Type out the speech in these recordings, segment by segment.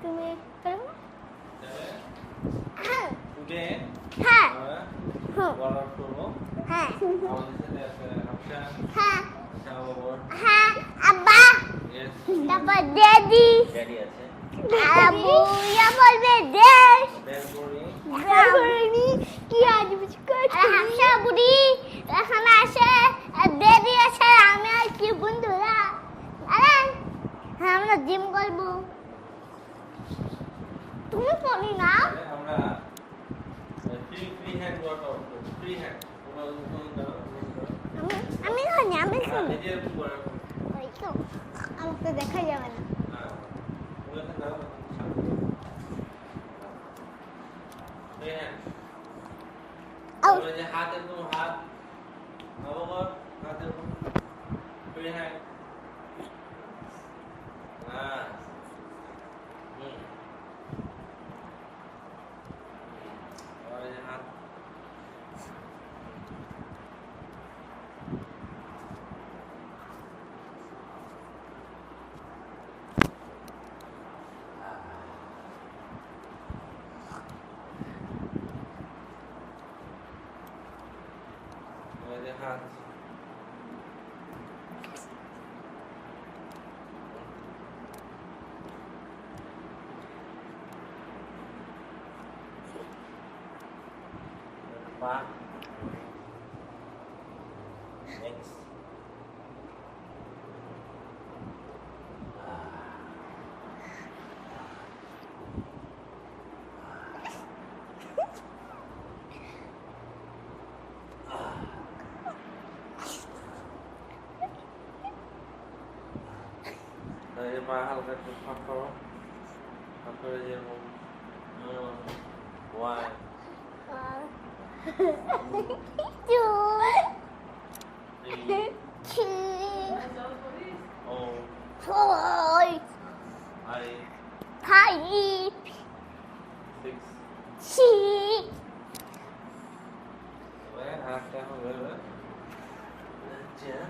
তুমি করো টুডে হ্যাঁ বলার করবো হ্যাঁ আমাদের সাথে আছে হাফসা হ্যাঁ শাহবাবর হ্যাঁ আব্বা ইয়েস তারপর ড্যাডি ড্যাডি আছে আব্বু ইয়া বলবে ড্যাড বের করি করিনি কি আজ বুঝ করছি হাফসা বুড়ি এখানে আসে ড্যাডি আছে আমি আর কি বন্ধুরা আরে হ্যাঁ আমরা জিম করবো তুমি পড়ি না আমরা ফ্রি হ্যান্ড ওয়ার্কআউট করব ফ্রি হ্যান্ড আমি জানি আমি শুনি নিজের উপর ওই তো আমাকে দেখা যাবে না হ্যাঁ ওখানে দাও ফ্রি হ্যান্ড যে হাত একদম হাত নবগর হাতের উপর ফ্রি হ্যান্ড হ্যাঁ और ये हाथ और ये हाथ Back. Next. Dari mahal ke faktor, faktor aja mau, why? Chú Three. Chị Oh, Thôi I Thầy 6. Chị Vậy hạt cái không vậy nữa. Chưa.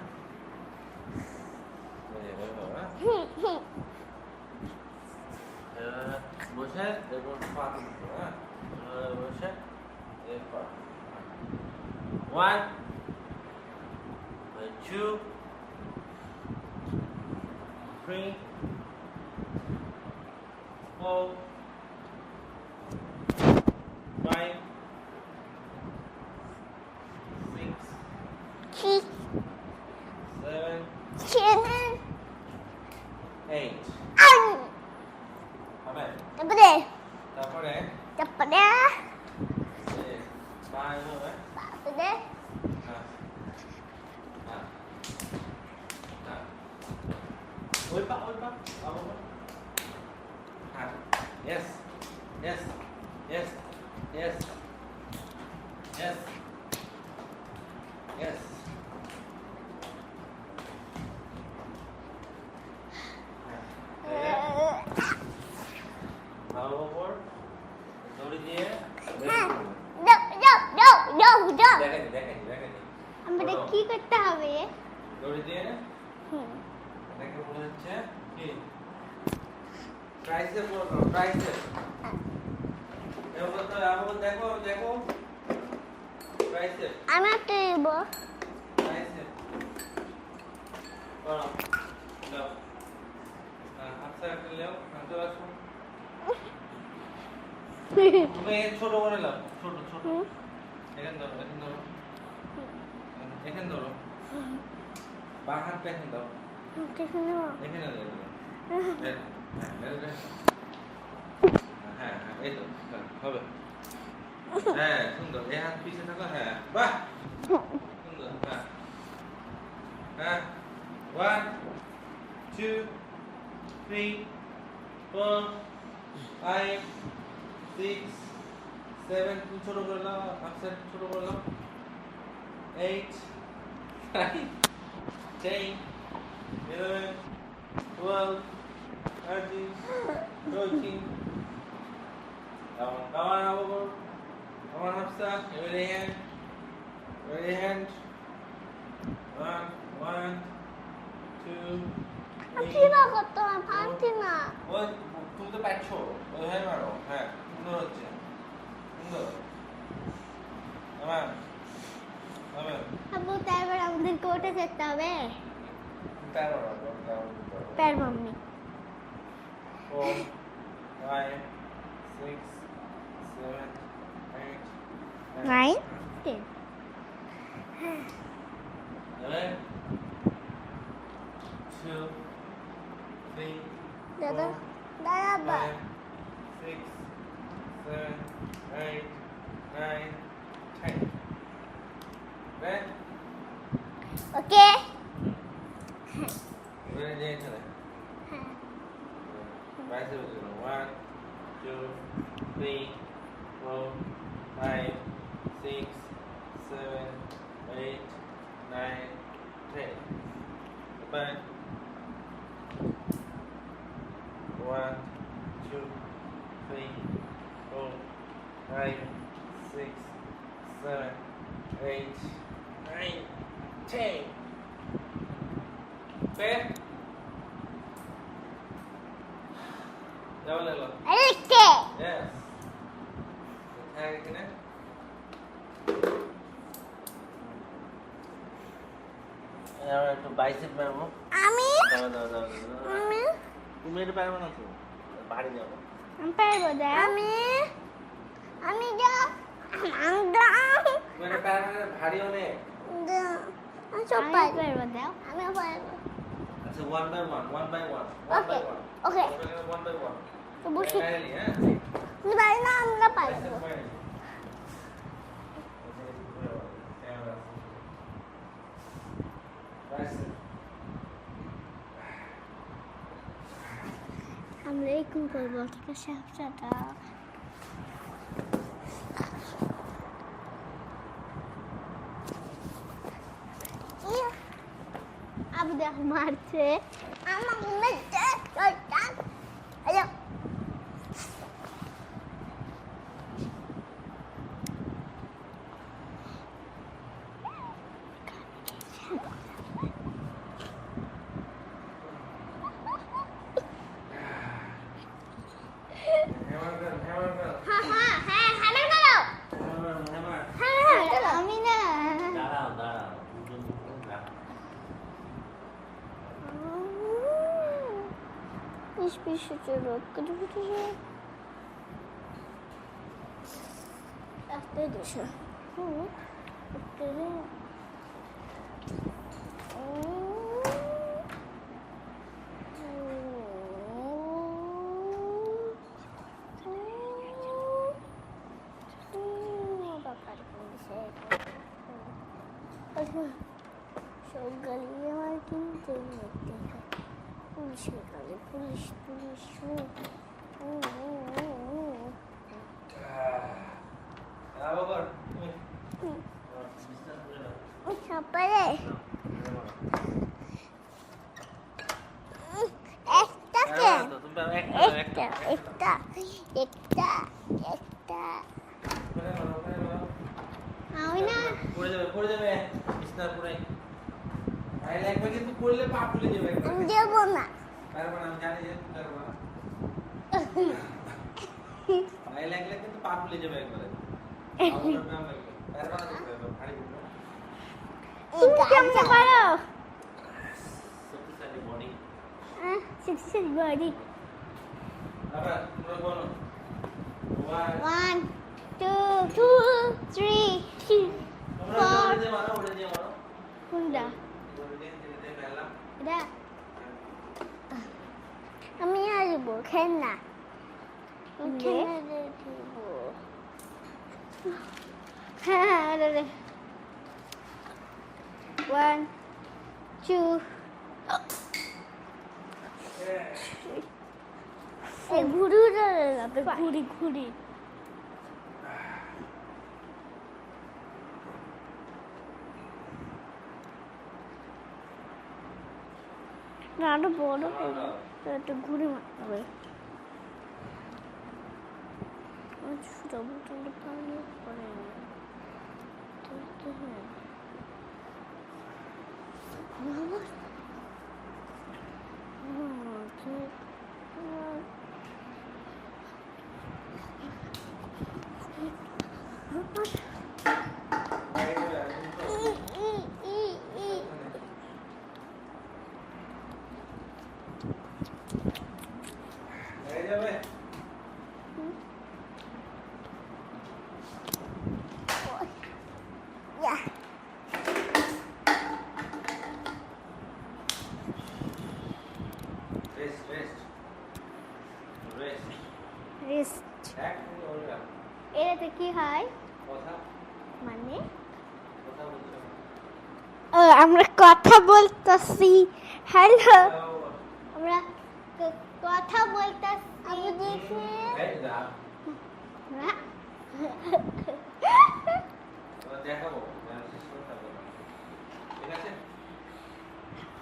Vậy vậy nữa. Bớt để con pha nữa. Bớt để pha. 1 2 3 4 5 6 Chị 7 Chị 8 Anh হবে Tập đi তারপরে Tập đi পাঁচ হবে Tập đi হ্যাঁ হ্যাঁ হ্যাঁ ওই পা বাবা হ্যাঁ yes yes yes yes yes yes ভালো ওপর দড়ি দিয়ে দেখাই আমরা কি করতে হবে দড়ি দিয়ে দেখে মনে হচ্ছে কি ট্রাইসেপ করো ট্রাইসেপ এবার তো আবার দেখো দেখো ট্রাইসেপ আমি একটা দেব ট্রাইসেপ করো দাও হাতটা একটা নাও হাতে রাখো তুমি ছোট করে নাও ছোট ছোট এখানে ধরো এখানে ধরো বাঁ হাতটা এখানে দাও এখানে ধরো হ্যাঁ হ্যাঁ এই তো হবে হ্যাঁ সুন্দর এই হাত পিছিয়ে থাকো হ্যাঁ বাহ সুন্দর হ্যাঁ হ্যাঁ 1 2 3 4 5 6 7 তুমি ছোট করে নাও আপসেট ছোট করে নাও 8 9 10 11 12 13 14 Come on, over. Come on, Hafsa. Ready hand. Ready hand. 1 2 Sino ko to? Panty na. What? তুমি তো তো পাচ্ছো ওইভাবে মারো হ্যাঁ সুন্দর হচ্ছে সুন্দর আমার আমার আব্বু তারপর আমাদেরকে ওটা যেতে হবে তারপর প্যার মাম্মি 4 5 6 7 8 9 10 11 2 3 দাদা দাদা বা 5 6 7 8 9 10 Okay? ওকে Ready দিয়ে চলে বাইসে বসে 1 2 3 4 5 6 7 8 9 10 Bye. 1 2 3 4 5 6 7 8 9 10 Fair? কেমন লাগলো? আরেকটে Yes. কোথায় এখানে? এবার একটু বাইসেপ মারবো। আমি দাও। আমি তুমি এটা পারবে না তো? বাড়ি যাবো। আমি পারবো দা আমি যাও আমি দাও তুমি এটা পারবে না ভারী অনেক। আমি সব পারবো দাও আমি পারবো আচ্ছা 1 by 1 1 by 1 Okay. Okay. 1 by 1 তো বসে ফাইনালি হ্যাঁ তুমি পারি না আমরা পারবো আমরা এরকম করবো ঠিক আছে হাফসাটা আবু দেখো মারছে আমার মেয়েটা আরে আমি না দাঁড়াও Пишите рокку, After this. সকালে কিনতে যেতে হয় পুলিশের কাছে পুলিশ বাবা সকালে একটা আমি না পড়ে যাবে বিছনার পরে ভাই লাগবে কিন্তু পড়লে পা ফুলে যাবে আমি দেবো না পারবো না আমি জানি যে তুমি পারবো না ভাই লাগলে কিন্তু পা ফুলে যাবে একবারে আমার নাম লাগবে পারবো না তুমি ভারী করবে তুমি কেমন পারো শক্তিশালী বডি শক্তিশালী বডি আবার তোমরা বলো 1 2 3 তোমরা ওড়ে দিয়ে মারো কোনটা ওড়ে দিয়ে ফেললাম এটা আমি আসবো খেলনা খেলনা দেবো হ্যাঁ 1 2 ঘুরি ঘুরি না আরো বড় করবো একটা ঘুরে মারতে হবে ডবল পানি পরে যাবে Yeah. Rest rest rest Wrist. এক ওটা এটাতে কি হয় কথা মানে কথা বলছো আমরা কথা বলতেছি হ্যালো আমরা কথা বলতেছি আমি দেখি এই যা দেখাবো শেষ করে থাকবো ঠিক আছে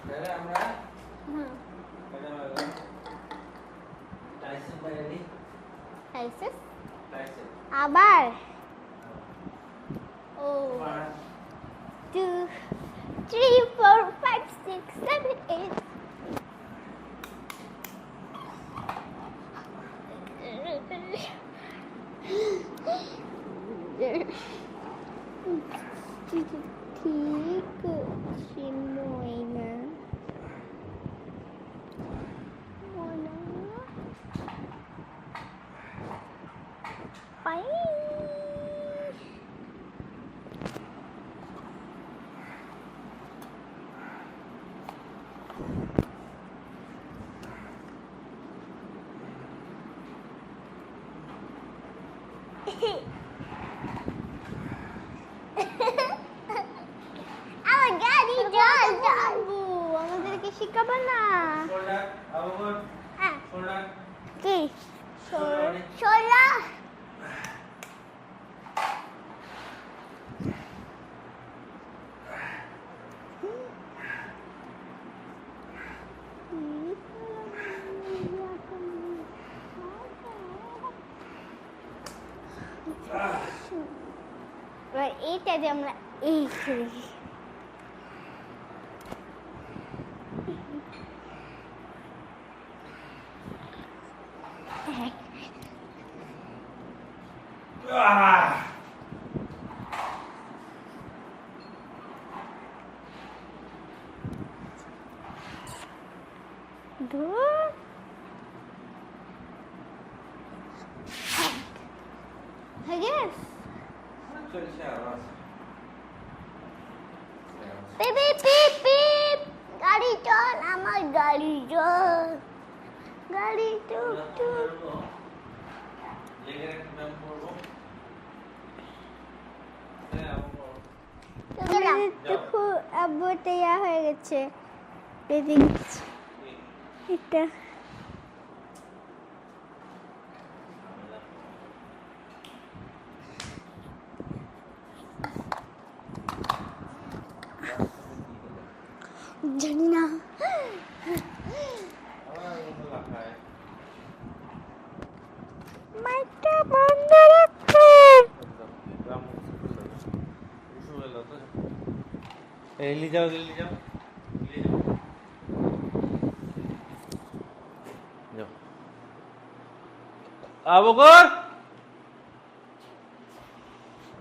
তাহলে আমরা টাইসন বাইরে টাইসন আবার ও 2 3 4 5 6 7 8 ঠিক চিনই না পাই আমার গাড়ি জল যাবো আমাদেরকে শিখাবো না শোল্ডার আবার হ্যাঁ শোল্ডার কি শোল্ডার শোলা এবার এইটা যে আমরা এই করি ধুর হয়ে গেছে চলছে আওয়াজ পিপ পিপ পিপ পিপ গাড়ি চল আমার গাড়ি চল গাড়ি টুক টুক লেগের একটা ব্যায়াম করবো হ্যাঁ দেখো আব্বু তৈরি হয়ে গেছে বেবি এটা জানি না মাইকটা বন্ধ রাখুন লিলি যাও লিলি যাও লিলি যাও যাও আবকর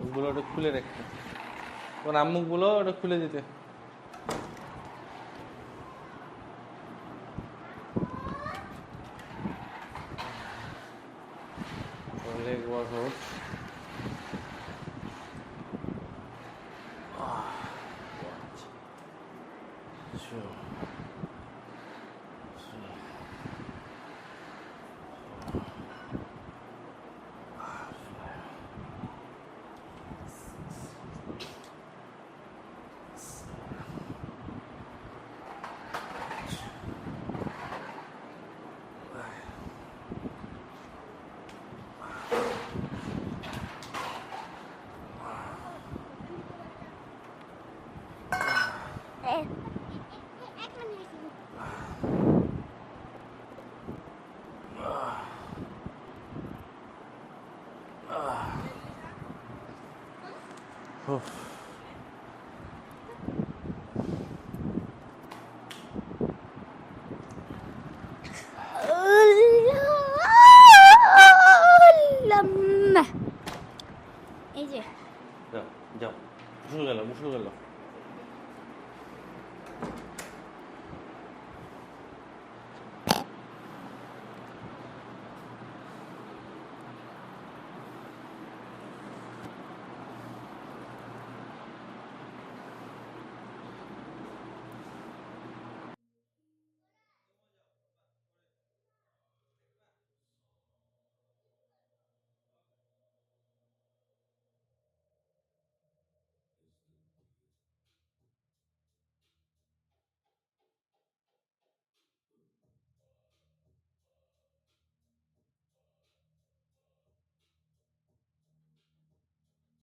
ওগুলো ওটা খুলে রাখতে ওর আম্মুকগুলো ওটা খুলে দিতে leg workout. Sure. Oof.